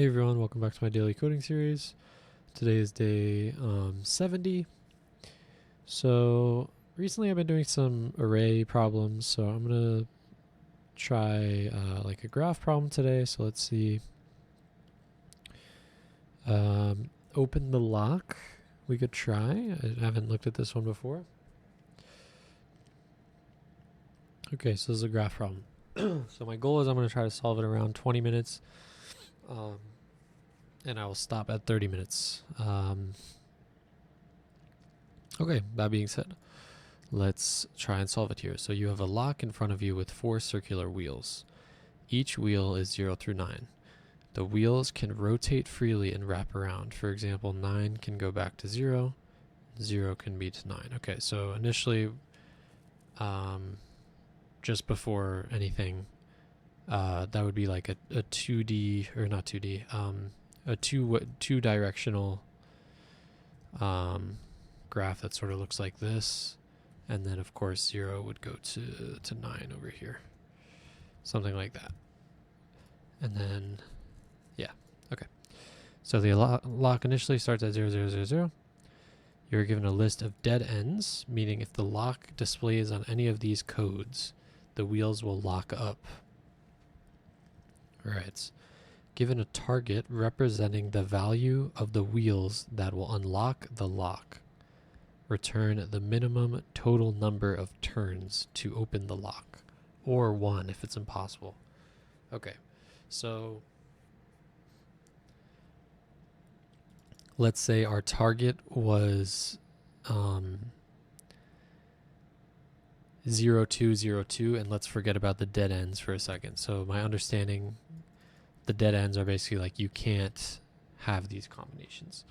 Hey everyone, welcome back to my daily coding series. Today is day 70. So recently I've been doing some array problems, so I'm going to try like a graph problem today. So let's see. Open the lock. We could try. I haven't looked at this one before. Okay, so this is a graph problem. So my goal is I'm going to try to solve it around 20 minutes. And I will stop at 30 minutes. Okay, that being said, let's try and solve it here. So you have a lock in front of you with 4 circular wheels. Each wheel is 0 through 9. The wheels can rotate freely and wrap around. For example, 9 can go back to 0, 0 can be to 9. Okay, so initially, just before anything, that would be like a 2D, or not 2D, a two-directional graph that sort of looks like this. And then, of course, 0 would go to 9 over here. Something like that. And then, yeah, okay. So the lock initially starts at 0, 0, 0, 0. You're given a list of dead ends, meaning if the lock displays on any of these codes, the wheels will lock up. All right. Given a target representing the value of the wheels that will unlock the lock. Return the minimum total number of turns to open the lock, or 1 if it's impossible. Okay, so let's say our target was 0, 2, 0, 2, and let's forget about the dead ends for a second. So my understanding, the dead ends are basically like you can't have these combinations.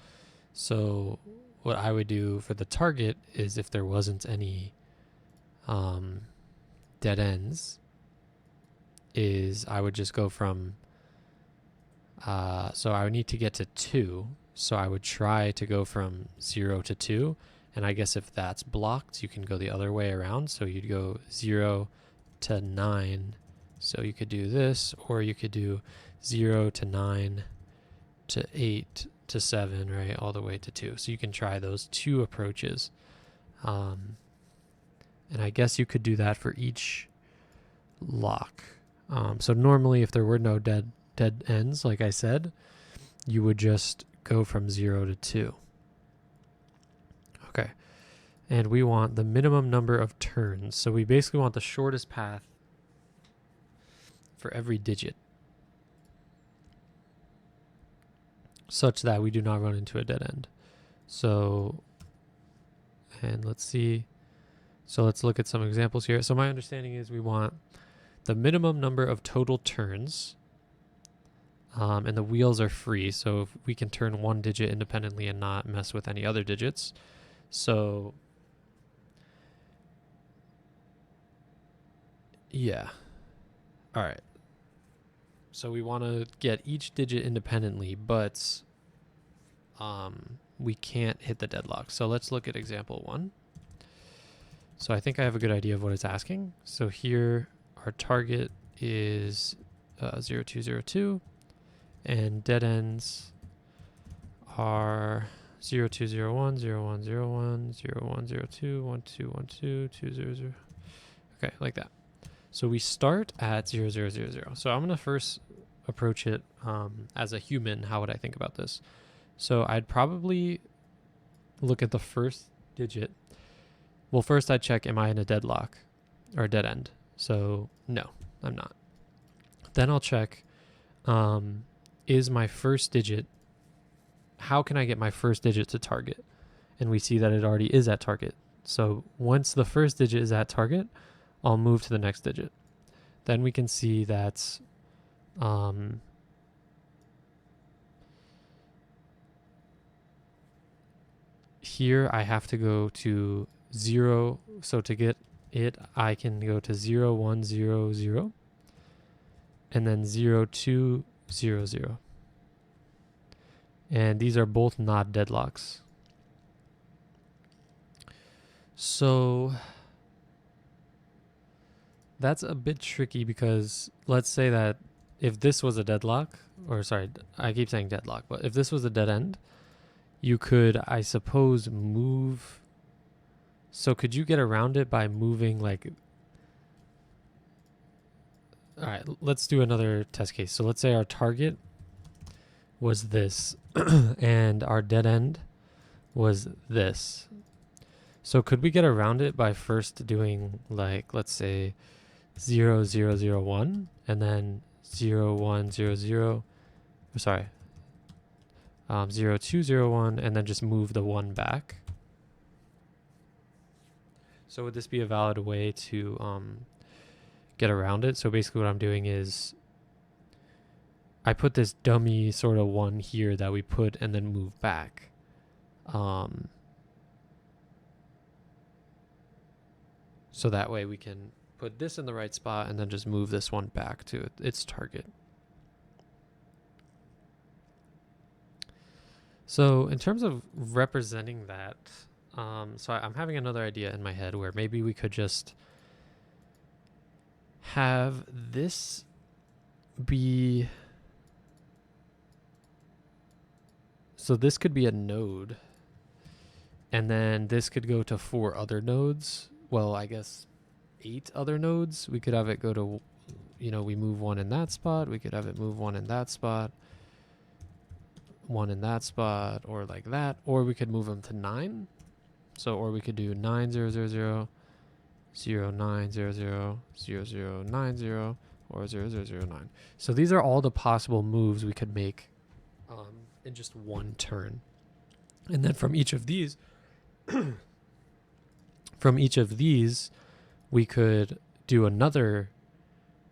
So what I would do for the target is if there wasn't any dead ends, is I would just go from, so I would need to get to 2. So I would try to go from 0 to 2. And I guess if that's blocked, you can go the other way around. So you'd go 0 to 9. So you could do this, or you could do 0 to 9 to 8 to 7, right, all the way to 2. So you can try those 2 approaches. And I guess you could do that for each lock. So normally if there were no dead ends, like I said, you would just go from 0 to 2. Okay. And we want the minimum number of turns. So we basically want the shortest path for every digit, such that we do not run into a dead end. So, and let's see. So let's look at some examples here. So my understanding is we want the minimum number of total turns, and the wheels are free. So if we can turn 1 digit independently and not mess with any other digits. So, yeah. All right. So we want to get each digit independently, but we can't hit the deadlock. So let's look at example 1. So I think I have a good idea of what it's asking. So here our target is 0, 2, 0, 2, and dead ends are 0, 2, 0, 1, 0, 1, 0, 1, 0, 1, 0, 2, 1, 2, 1, 2, 2, 0, 0. Okay, like that. So we start at 0, 0, 0, 0. So I'm going to first approach it as a human. How would I think about this? So I'd probably look at the first digit. Well, first I'd check, am I in a deadlock or a dead end? So no, I'm not. Then I'll check, is my first digit, how can I get my first digit to target? And we see that it already is at target. So once the first digit is at target, I'll move to the next digit. Then we can see that here I have to go to 0. So to get it, I can go to 0, 1, 0, 0, and then 0, 2, 0, 0. And these are both not deadlocks. So that's a bit tricky because let's say that if this was a deadlock, or sorry, I keep saying deadlock, but if this was a dead end, you could, I suppose, move. So could you get around it by moving like, all right, let's do another test case. So let's say our target was this and our dead end was this. So could we get around it by first doing like, let's say 0, 0, 0, 1 and then 0, 1, 0, 0, sorry, 0, 2, 0, 1, and then just move the 1 back. So would this be a valid way to get around it? So basically what I'm doing is I put this dummy sort of 1 here that we put and then move back. So that way we can put this in the right spot and then just move this one back to its target. So in terms of representing that, so I'm having another idea in my head where maybe we could just have this be, so this could be a node, and then this could go to 4 other nodes. Well, I guess 8 other nodes. We could have it go to, we move 1 in that spot. We could have it move 1 in that spot, 1 in that spot, or like that. Or we could move them to 9. So, or we could do 9, 0, 0, 0, 0, 9, 0, 0, 0, 0, 9, 0, or 0, 0, 0, 9. So these are all the possible moves we could make in just one turn. And then from each of these, we could do another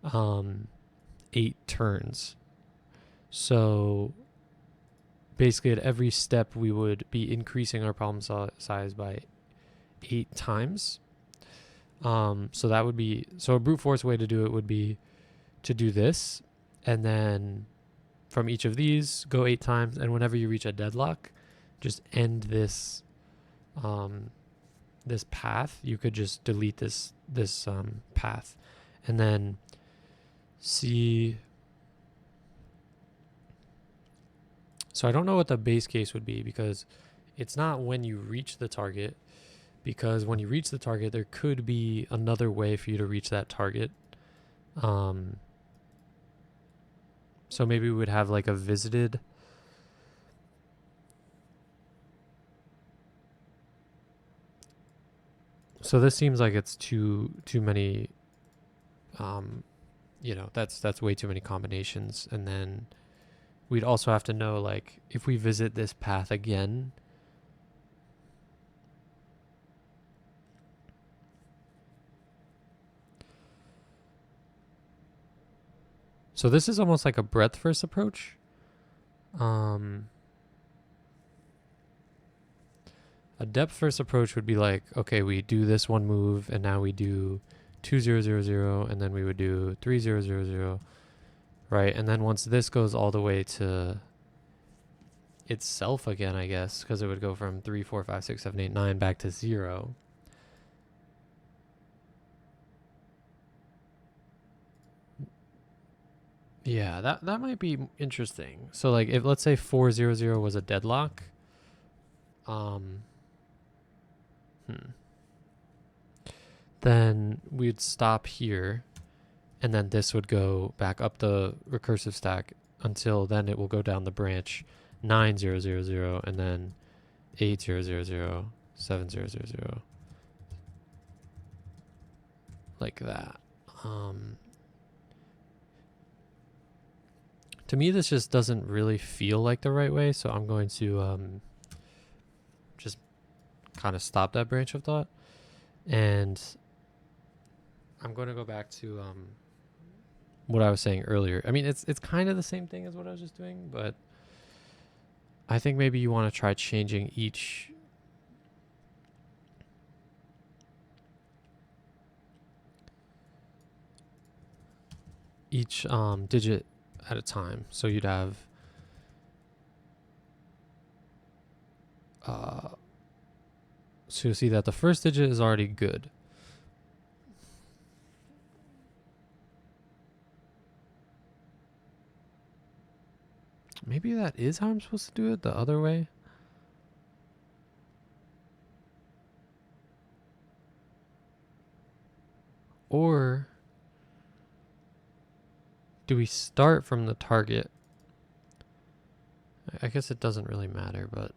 8 turns. So basically at every step we would be increasing our problem size by 8 times. So that would be, so a brute force way to do it would be to do this, and then from each of these go 8 times, and whenever you reach a deadlock, just end this this path. You could just delete this path, and then see. So I don't know what the base case would be, because it's not when you reach the target, because when you reach the target, there could be another way for you to reach that target. So maybe we would have like a visited. So this seems like it's too many, that's way too many combinations. And then we'd also have to know, like, if we visit this path again, so this is almost like a breadth first approach. A depth first approach would be like, okay, we do this one move, and now we do 2, 0, 0, 0, and then we would do 3, 0, 0, 0, right? And then once this goes all the way to itself again, I guess, because it would go from 3, 4, 5, 6, 7, 8, 9 back to 0. Yeah, that might be interesting. So like, if let's say 4, 0, 0 was a deadlock, then we'd stop here, and then this would go back up the recursive stack until then it will go down the branch 9, 0, 0, 0, and then 8, 0, 0, 0, 7, 0, 0, 0, like that. To me, this just doesn't really feel like the right way, so I'm going to just kind of stop that branch of thought, and I'm going to go back to what I was saying earlier. I mean, it's kind of the same thing as what I was just doing, but I think maybe you want to try changing each digit at a time. So you'd have so you'll see that the first digit is already good. Maybe that is how I'm supposed to do it, the other way. Or do we start from the target? I guess it doesn't really matter, but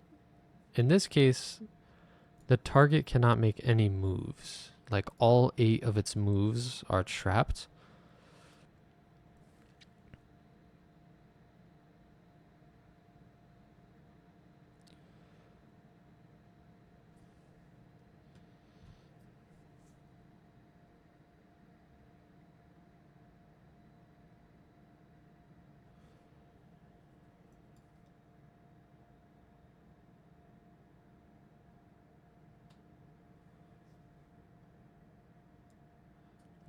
in this case, the target cannot make any moves. Like all 8 of its moves are trapped.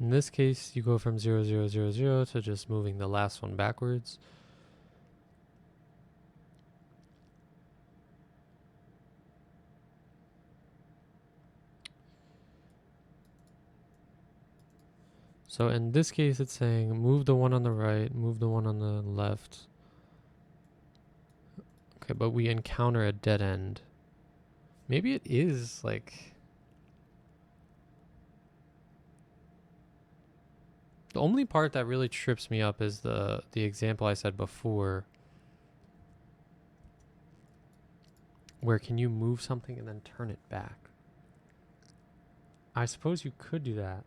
In this case, you go from 0, 0, 0, 0 to just moving the last one backwards. So in this case, it's saying move the one on the right, move the one on the left. Okay, but we encounter a dead end. Maybe it is like... The only part that really trips me up is the example I said before, where can you move something and then turn it back? I suppose you could do that,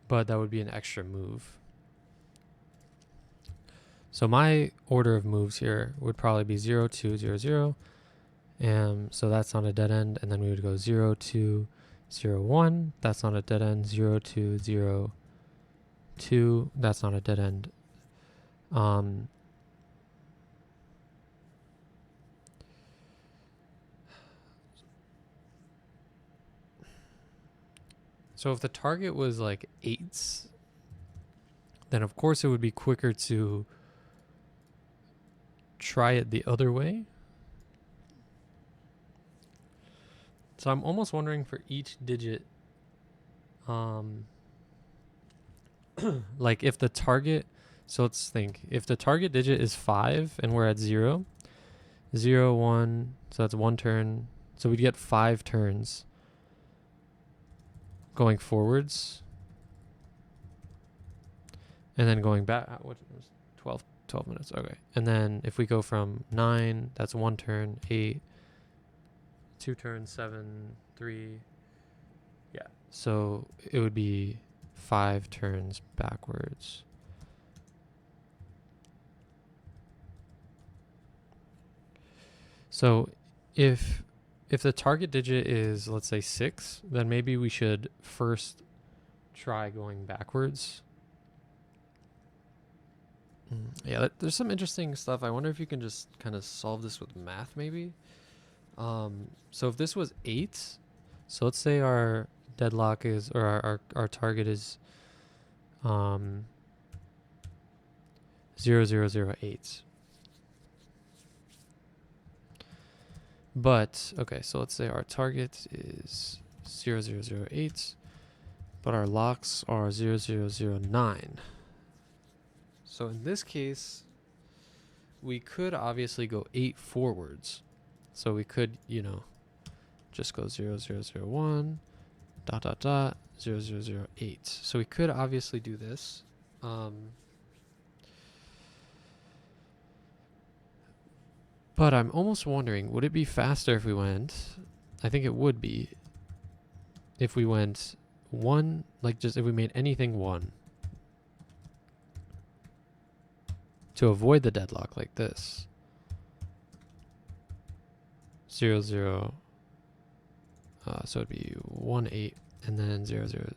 but that would be an extra move. So my order of moves here would probably be 0, 2, 0, 0. So that's not a dead end. And then we would go 0, 2, 0, 1. That's not a dead end. 0, 2, 0, 2. That's not a dead end. So if the target was like 8s, then of course it would be quicker to try it the other way. So I'm almost wondering for each digit, like if the target, so let's think, if the target digit is 5 and we're at 0, 0, 1, so that's 1 turn. So we'd get 5 turns going forwards. And then going back, what was 12 minutes, okay. And then if we go from 9, that's 1 turn, 8, 2 turns, 7, 3, yeah. So it would be 5 turns backwards. So if the target digit is, let's say 6, then maybe we should first try going backwards. Yeah, there's some interesting stuff. I wonder if you can just kind of solve this with math maybe. So if this was 8, so let's say our deadlock is, or our target is 0, 0, 0, 8. But, okay, so let's say our target is 0, 0, 0, 8, but our locks are 0, 0, 0, 9. So in this case, we could obviously go 8 forwards. So we could, just go 0, 0, 0, 1, ... 0, 0, 0, 8. So we could obviously do this. But I'm almost wondering, would it be faster if we went, I think it would be, if we went 1, like just if we made anything 1, to avoid the deadlock like this. 0, 0, so it'd be 1, 8, and then 0, 0,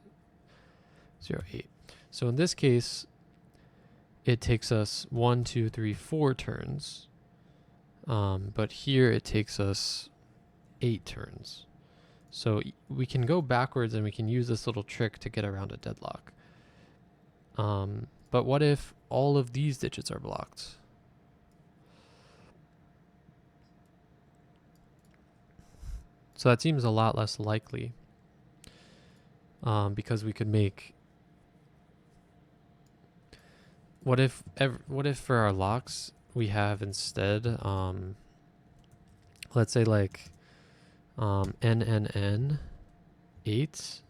0, 8. So in this case, it takes us 1, 2, 3, 4 turns. But here it takes us 8 turns. So we can go backwards and we can use this little trick to get around a deadlock. But what if all of these digits are blocked? So that seems a lot less likely, because we could make what if for our locks we have instead let's say like NNN 8,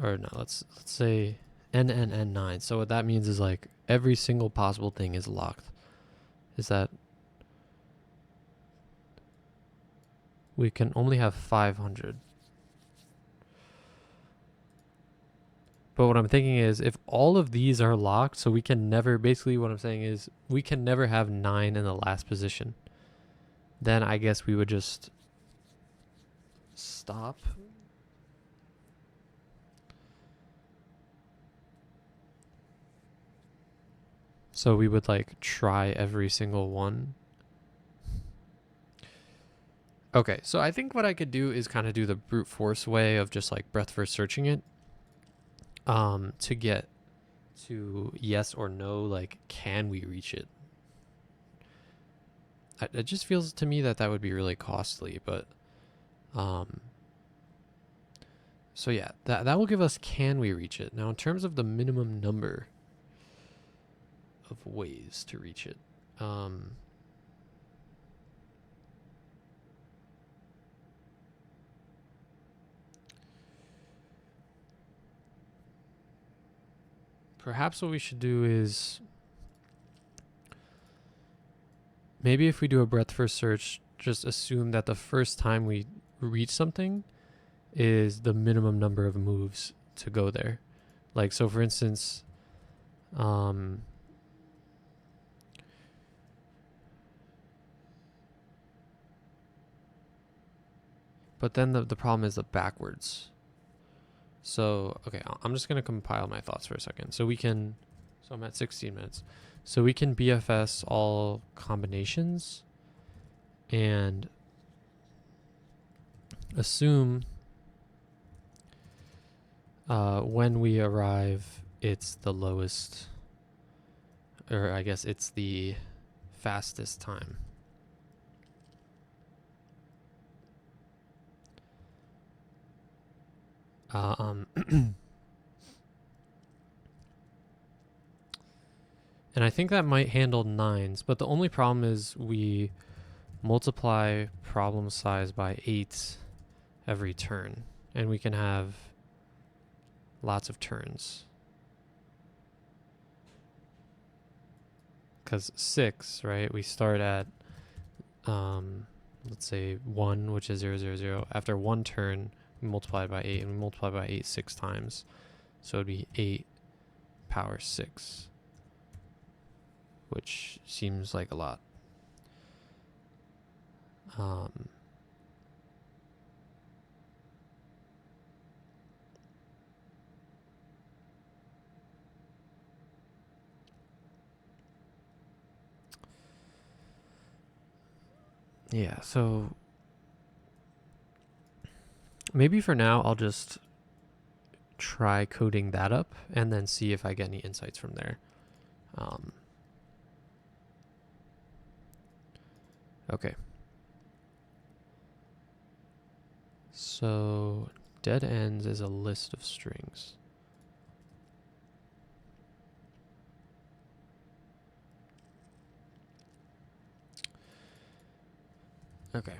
or no, let's say NNN 9. So what that means is like every single possible thing is locked. Is that we can only have 500. But what I'm thinking is if all of these are locked, so we can never, basically what I'm saying is we can never have 9 in the last position. Then I guess we would just stop. So we would like try every single one. Okay, so I think what I could do is kind of do the brute force way of just like breadth first searching it to get to yes or no, like can we reach it? It just feels to me that that would be really costly, but so yeah, that will give us can we reach it. Now in terms of the minimum number of ways to reach it, perhaps what we should do is maybe if we do a breadth first search, just assume that the first time we reach something is the minimum number of moves to go there. Like, so for instance, but then the problem is the backwards. So, okay, I'm just going to compile my thoughts for a second. So I'm at 16 minutes. So we can BFS all combinations and assume when we arrive, it's the lowest, or I guess it's the fastest time. And I think that might handle 9s, but the only problem is we multiply problem size by 8 every turn, and we can have lots of turns. Because 6, right, we start at, let's say 1, which is 0, 0, 0. After one turn, we multiply it by 8, and we multiply by 8 6 times. So it'd be 8 power 6, which seems like a lot. Yeah, so maybe for now I'll just try coding that up and then see if I get any insights from there. Okay. So dead ends is a list of strings. Okay.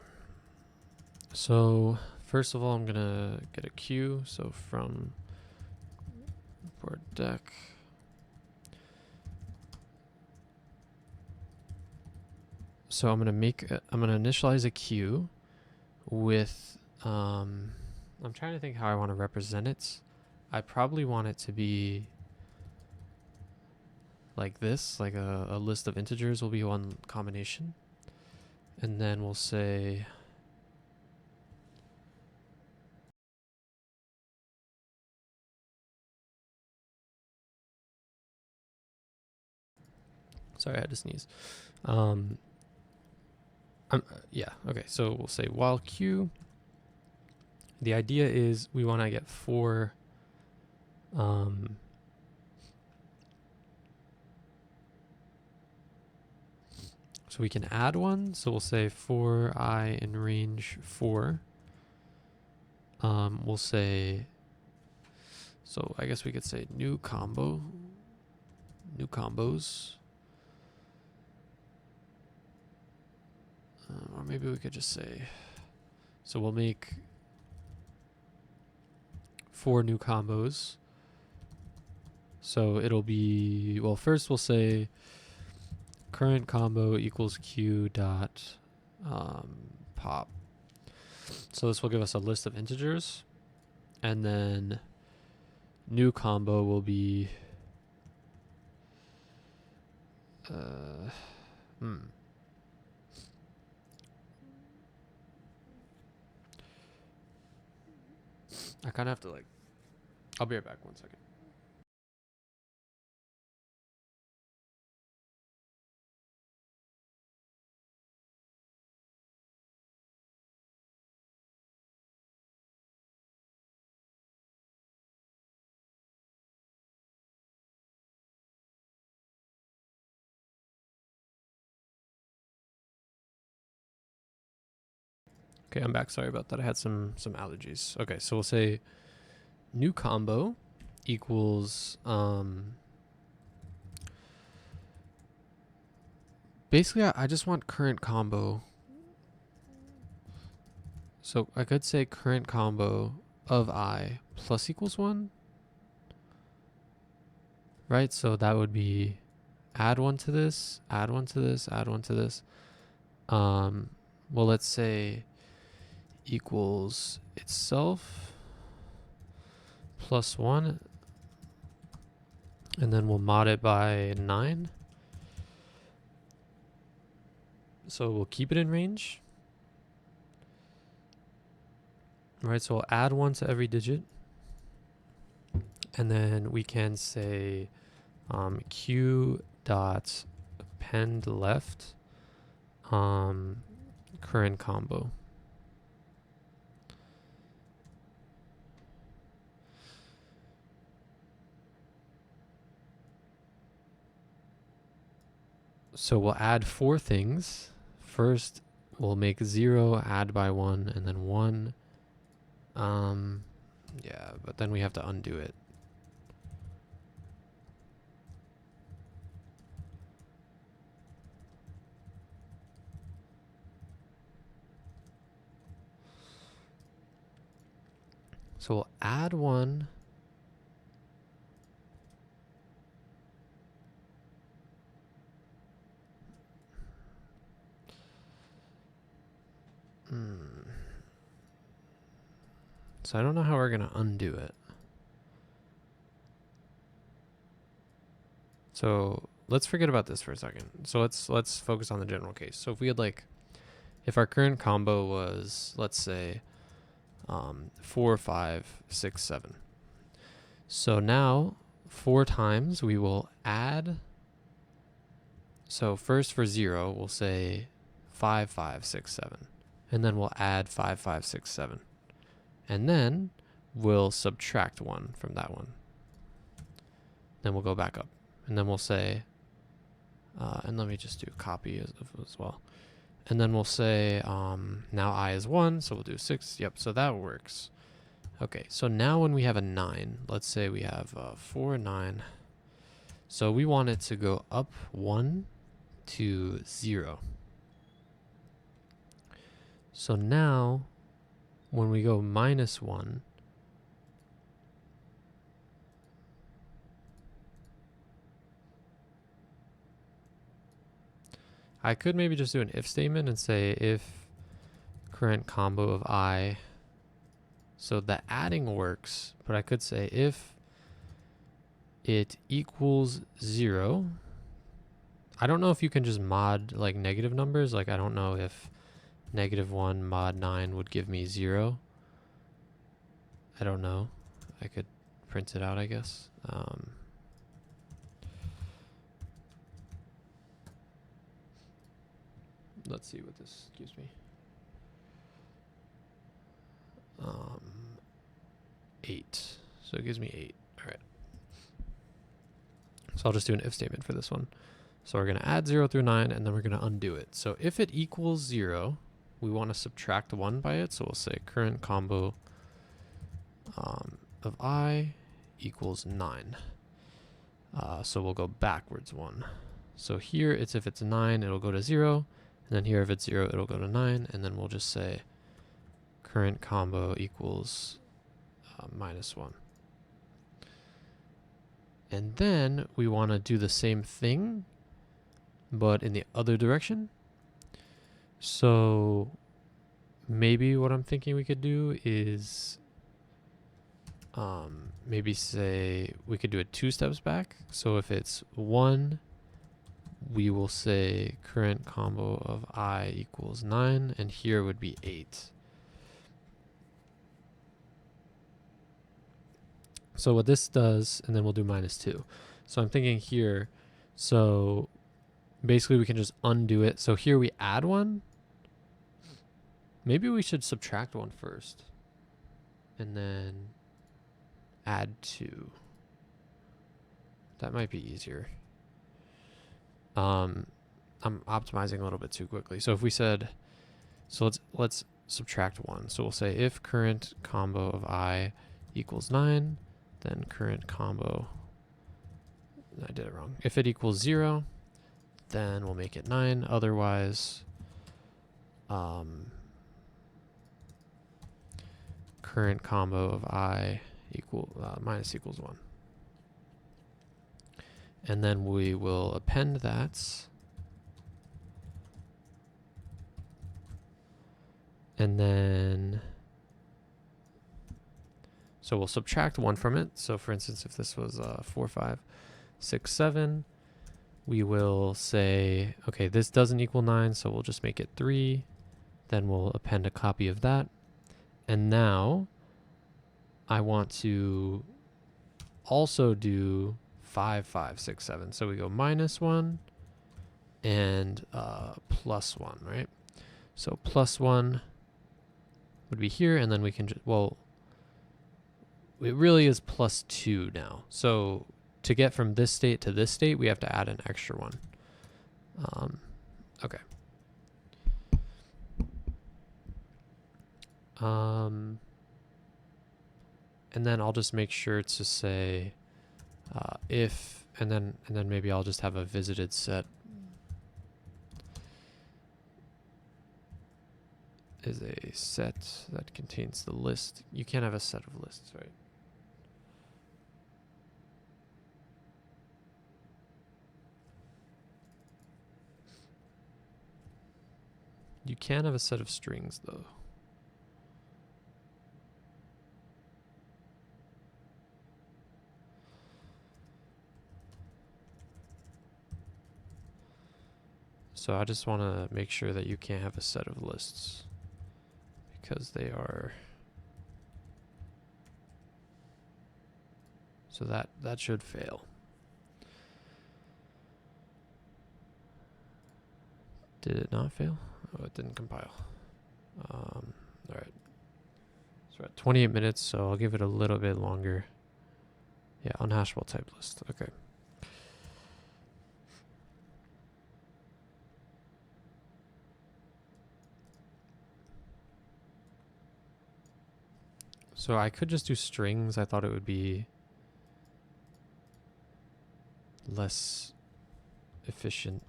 So first of all, I'm gonna get a queue. So from board deck. So I'm gonna initialize a queue with I'm trying to think how I want to represent it. I probably want it to be like this, like a list of integers will be one combination. And then we'll say sorry, I had to sneeze. Yeah, okay, so we'll say while queue. The idea is we want to get 4 so we can add one. So we'll say for I in range 4. We'll say, so I guess we could say new combo. new combos. Or maybe we could just say, so we'll make 4 new combos. So it'll be, well, first we'll say current combo equals q dot pop. So this will give us a list of integers, and then new combo will be I kind of have to like, I'll be right back 1 second. Okay, I'm back. Sorry about that. I had some allergies. Okay, so we'll say new combo equals basically I just want current combo. So I could say current combo of I plus equals 1. Right? So that would be add 1 to this, add 1 to this, add 1 to this. Well, let's say equals itself plus 1, and then we'll mod it by 9. So we'll keep it in range. Right, so we'll add 1 to every digit. And then we can say q dot append left current combo. So we'll add 4 things. First, we'll make 0 add by 1, and then 1. Yeah, but then we have to undo it. So we'll add 1. So I don't know how we're going to undo it. So let's forget about this for a second. So let's focus on the general case. So if we had like, if our current combo was, let's say, 4, 5, 6, 7. So now 4 times we will add. So first for 0, we'll say 5, 5, 6, 7. And then we'll add 5, 5, 6, 7. And then we'll subtract 1 from that one. Then we'll go back up. And then we'll say, and let me just do copy as well. And then we'll say, now I is 1, so we'll do 6. Yep, so that works. Okay, so now when we have a 9, let's say we have 4, 9. So we want it to go up 1 to 0. So now when we go minus 1, I could maybe just do an if statement and say if current combo of I. So the adding works, but I could say if it equals 0. I don't know if you can just mod like negative numbers. Like I don't know if -1 mod 9 would give me 0. I don't know. I could print it out, I guess. Let's see what this gives me. 8. So it gives me 8. All right. So I'll just do an if statement for this one. So we're going to add 0 through 9, and then we're going to undo it. So if it equals 0, we want to subtract 1 by it. So we'll say current combo of I equals 9. So we'll go backwards 1. So here it's if it's 9, it'll go to 0. And then here if it's 0, it'll go to 9. And then we'll just say current combo equals -1. And then we want to do the same thing, but in the other direction. So maybe what I'm thinking we could do is maybe say we could do it 2 steps back. So if it's 1, we will say current combo of I equals 9, and here would be 8. So what this does, and then we'll do -2. So I'm thinking here, so basically we can just undo it. So here we add 1. Maybe we should subtract 1 first, and then add 2. That might be easier. I'm optimizing a little bit too quickly. So if we said, so let's subtract 1. So we'll say if current combo of I equals 9, then current combo, I did it wrong. If it equals 0, then we'll make it 9. Otherwise, current combo of I minus equals 1. And then we will append that. And then, so we'll subtract 1 from it. So for instance, if this was 4, 5, 6, 7, we will say, okay, this doesn't equal 9, so we'll just make it 3. Then we'll append a copy of that. And now I want to also do 5, 5, 6, 7. So we go -1 and +1, right? So +1 would be here, and then we can just, well, it really is +2 now. So to get from this state to this state, we have to add an extra 1. Okay. And then I'll just make sure to say if, and then maybe I'll just have a visited set is a set that contains the list. You can't have a set of lists, right? You can have a set of strings, though. So I just want to make sure that you can't have a set of lists, because they are, so that should fail. Did it not fail? Oh, it didn't compile. All right. So we're at 28 minutes, so I'll give it a little bit longer. Yeah, unhashable type list. Okay. So I could just do strings. I thought it would be less efficient.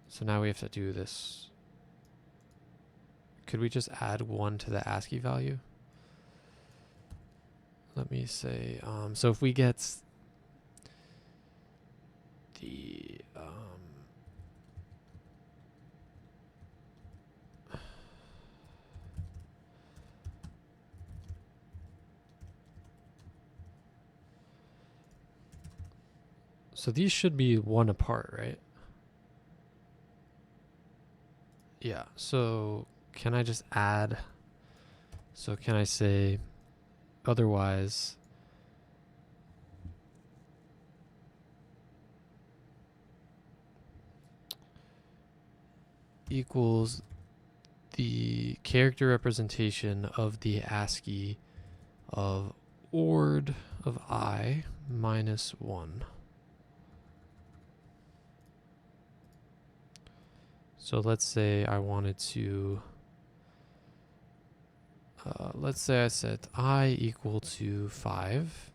So now we have to do this. Could we just add 1 to the ASCII value? Let me say, so if we get the, so these should be 1 apart, right? Yeah, so can I just add, so can I say otherwise equals the character representation of the ASCII of ord of I minus 1. So let's say I wanted to let's say I set I equal to 5.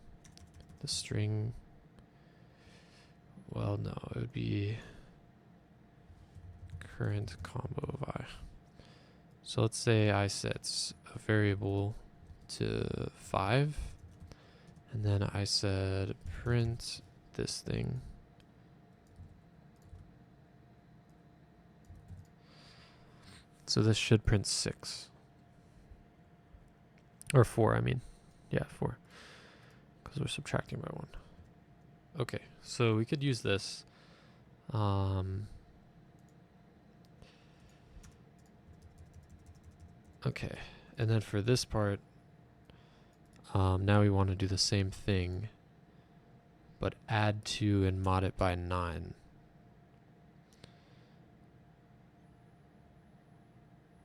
The string, well, no, it would be current combo of I. So let's say I set a variable to 5, and then I said print this thing. So this should print 6. Or 4, I mean. Yeah, 4. Because we're subtracting by 1. Okay, so we could use this. Okay, and then for this part, now we want to do the same thing, but add 2 and mod it by 9.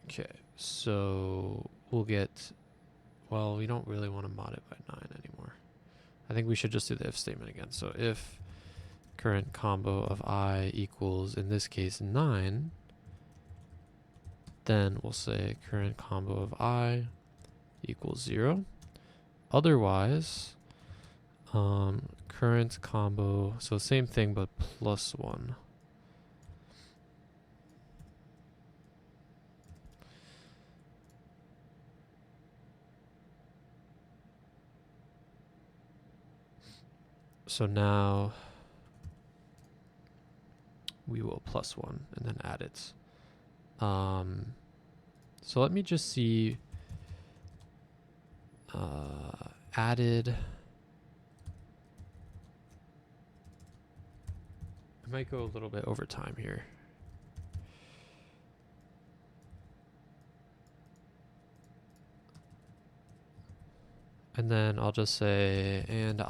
Okay, so we'll get, well, we don't really want to mod it by 9 anymore. I think we should just do the if statement again. So if current combo of I equals, in this case, 9, then we'll say current combo of I equals 0. Otherwise, current combo, so same thing but plus 1. So now we will plus 1 and then add it. So let me just see, added. I might go a little bit over time here. And then I'll just say, and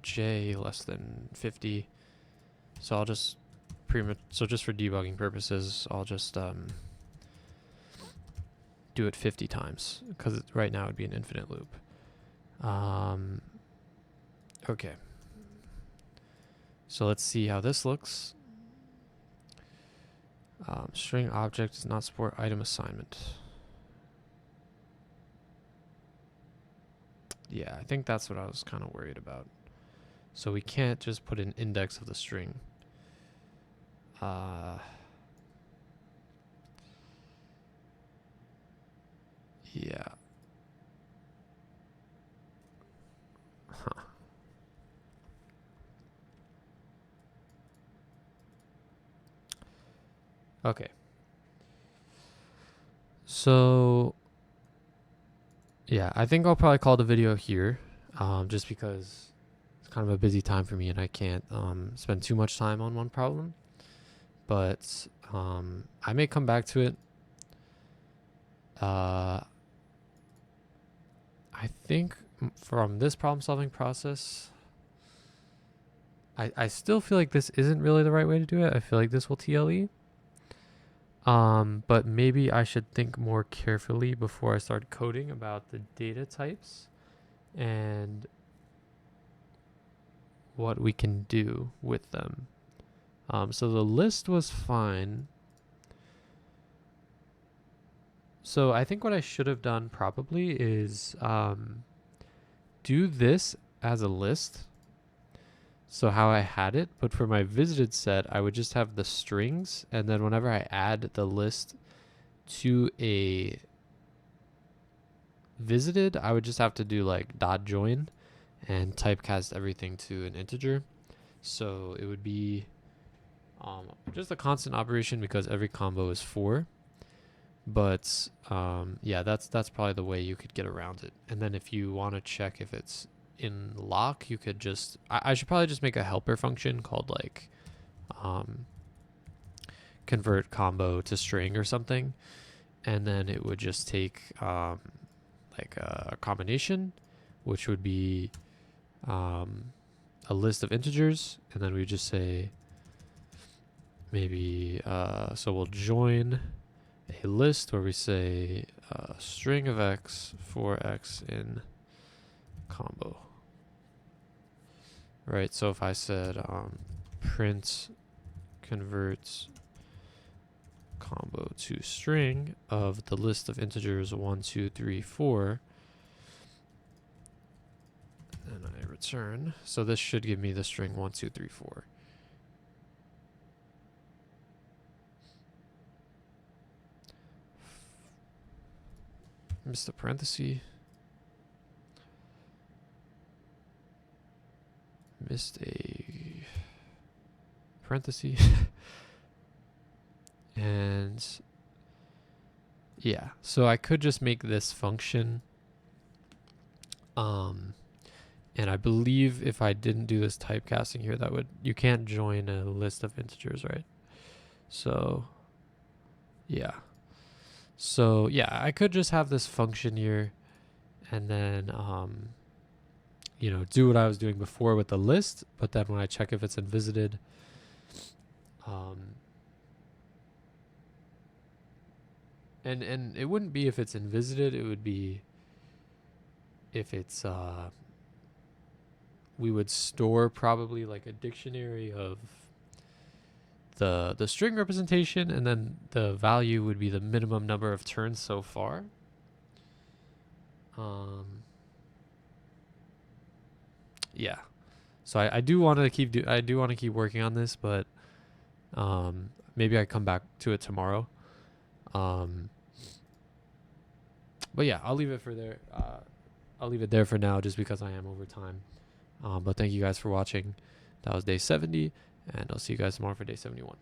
j less than 50. So I'll just so just for debugging purposes, I'll just do it 50 times, because right now it would be an infinite loop. Okay. So let's see how this looks. String object does not support item assignment. Yeah, I think that's what I was kind of worried about. So we can't just put an index of the string. Yeah. Huh. Okay. So, yeah, I think I'll probably call the video here, just because it's kind of a busy time for me and I can't spend too much time on one problem. But I may come back to it. I think from this problem solving process, I still feel like this isn't really the right way to do it. I feel like this will TLE. But maybe I should think more carefully before I start coding about the data types and what we can do with them. So the list was fine. So I think what I should have done probably is do this as a list. So how I had it, but for my visited set, I would just have the strings, and then whenever I add the list to a visited, I would just have to do like dot join and typecast everything to an integer. So it would be just a constant operation because every combo is 4. But yeah, that's probably the way you could get around it. And then if you want to check if it's in lock, you could just, I should probably just make a helper function called like convert combo to string or something, and then it would just take like a combination, which would be a list of integers, and then we just say maybe so we'll join a list where we say string of x for x in combo. Right, so if I said print converts combo to string of the list of integers 1, 2, 3, 4. And I return. So this should give me the string 1, 2, 3, 4. Missed the parenthesis. Missed a parenthesis. And yeah, so I could just make this function. And I believe if I didn't do this typecasting here, that would, you can't join a list of integers, right? So yeah. So yeah, I could just have this function here and then, you know, do what I was doing before with the list, but then when I check if it's invisited, and it wouldn't be if it's invisited, it would be if it's, we would store probably like a dictionary of the string representation, and then the value would be the minimum number of turns so far. Yeah, so I do want to keep working on this, but maybe I come back to it tomorrow. But yeah, I'll leave it for there. I'll leave it there for now, just because I am over time. But thank you guys for watching. That was day 70, and I'll see you guys tomorrow for day 71.